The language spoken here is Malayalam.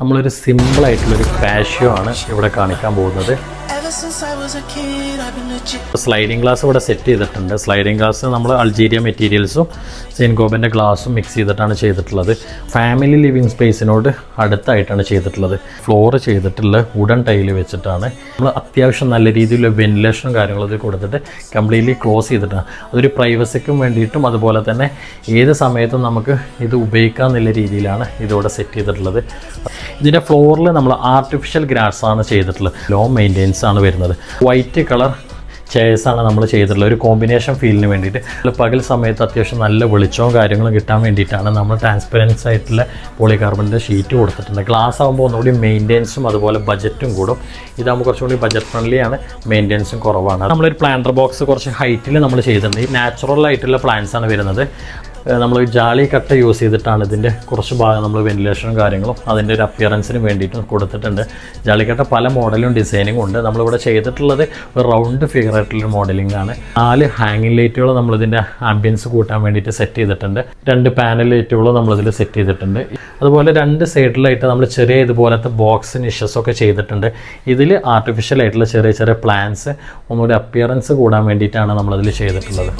നമ്മളൊരു സിമ്പിളായിട്ടുള്ളൊരു പാഷ്യോ ആണ് ഇവിടെ കാണിക്കാൻ പോകുന്നത്. സ്ലൈഡിംഗ് ഗ്ലാസ് ഇവിടെ സെറ്റ് ചെയ്തിട്ടുണ്ട്. സ്ലൈഡിംഗ് ഗ്ലാസ് നമ്മൾ അൾജീരിയ മെറ്റീരിയൽസും സെയിൻഗോബൻ്റെ ഗ്ലാസും മിക്സ് ചെയ്തിട്ടാണ് ചെയ്തിട്ടുള്ളത്. ഫാമിലി ലിവിങ് സ്പേസിനോട് അടുത്തായിട്ടാണ് ചെയ്തിട്ടുള്ളത്. ഫ്ലോർ ചെയ്തിട്ടുള്ള വുഡൻ ടൈല് വെച്ചിട്ടാണ്. നമ്മൾ അത്യാവശ്യം നല്ല രീതിയിലുള്ള വെന്റിലേഷനും കാര്യങ്ങളൊക്കെ കൊടുത്തിട്ട് കംപ്ലീറ്റ്ലി ക്ലോസ് ചെയ്തിട്ടാണ്. അതൊരു പ്രൈവസിക്കും വേണ്ടിയിട്ടും അതുപോലെ തന്നെ ഏത് സമയത്തും നമുക്ക് ഇത് ഉപയോഗിക്കാമെന്നുള്ള രീതിയിലാണ് ഇതിവിടെ സെറ്റ് ചെയ്തിട്ടുള്ളത്. ഇതിൻ്റെ ഫ്ലോറിൽ നമ്മൾ ആർട്ടിഫിഷ്യൽ ഗ്രാസ് ആണ് ചെയ്തിട്ടുള്ളത്. ലോ മെയിൻ്റെനൻസ് ആണ് വരുന്നത്. വൈറ്റ് കളർ ചെയർസാണ് നമ്മൾ ചെയ്തിട്ടുള്ളത്. ഒരു കോമ്പിനേഷൻ ഫീലിന് വേണ്ടിയിട്ട് പകൽ സമയത്ത് അത്യാവശ്യം നല്ല വെളിച്ചവും കാര്യങ്ങളും കിട്ടാൻ വേണ്ടിയിട്ടാണ് നമ്മൾ ട്രാൻസ്പെറൻസ് ആയിട്ടുള്ള പോളികാർബണിൻ്റെ ഷീറ്റ് കൊടുത്തിട്ടുണ്ട്. ഗ്ലാസ് ആകുമ്പോൾ ഒന്നുകൂടി മെയിൻ്റെനൻസും അതുപോലെ ബജറ്റും കൂടും. ഇതാകുമ്പോൾ കുറച്ചുകൂടി ബജറ്റ് ഫ്രണ്ട്ലിയാണ്, മെയിൻ്റെനൻസും കുറവാണ്. നമ്മളൊരു പ്ലാന്റർ ബോക്സ് കുറച്ച് ഹൈറ്റിൽ നമ്മൾ ചെയ്തിട്ടുണ്ട്. ഈ നാച്ചുറൽ ആയിട്ടുള്ള പ്ലാന്റ്സ് ആണ് വരുന്നത്. നമ്മൾ ജാളി കട്ട യൂസ് ചെയ്തിട്ടാണ് ഇതിൻ്റെ കുറച്ച് ഭാഗം നമ്മൾ വെന്റിലേഷനും കാര്യങ്ങളും അതിൻ്റെ ഒരു അപ്പിയറൻസിന് വേണ്ടിയിട്ടും കൊടുത്തിട്ടുണ്ട്. ജാളിക്കട്ട പല മോഡലും ഡിസൈനിങ്ങും ഉണ്ട്. നമ്മളിവിടെ ചെയ്തിട്ടുള്ളത് ഒരു റൗണ്ട് ഫിഗർ ആയിട്ടുള്ളൊരു മോഡലിംഗ് ആണ്. 4 ഹാങ്ങിങ് ലൈറ്റുകൾ നമ്മളിതിൻ്റെ ആംബിയൻസ് കൂട്ടാൻ വേണ്ടിയിട്ട് സെറ്റ് ചെയ്തിട്ടുണ്ട്. 2 പാനൽ ലൈറ്റുകൾ നമ്മളിതിൽ സെറ്റ് ചെയ്തിട്ടുണ്ട്. അതുപോലെ 2 സൈഡിലായിട്ട് നമ്മൾ ചെറിയ ഇതുപോലത്തെ ബോക്സ് നിഷസൊക്കെ ചെയ്തിട്ടുണ്ട്. ഇതിൽ ആർട്ടിഫിഷ്യൽ ആയിട്ടുള്ള ചെറിയ ചെറിയ പ്ലാന്റ്സ് ഒന്നുകൂടി അപ്പിയറൻസ് കൂടാൻ വേണ്ടിയിട്ടാണ് നമ്മളതിൽ ചെയ്തിട്ടുള്ളത്.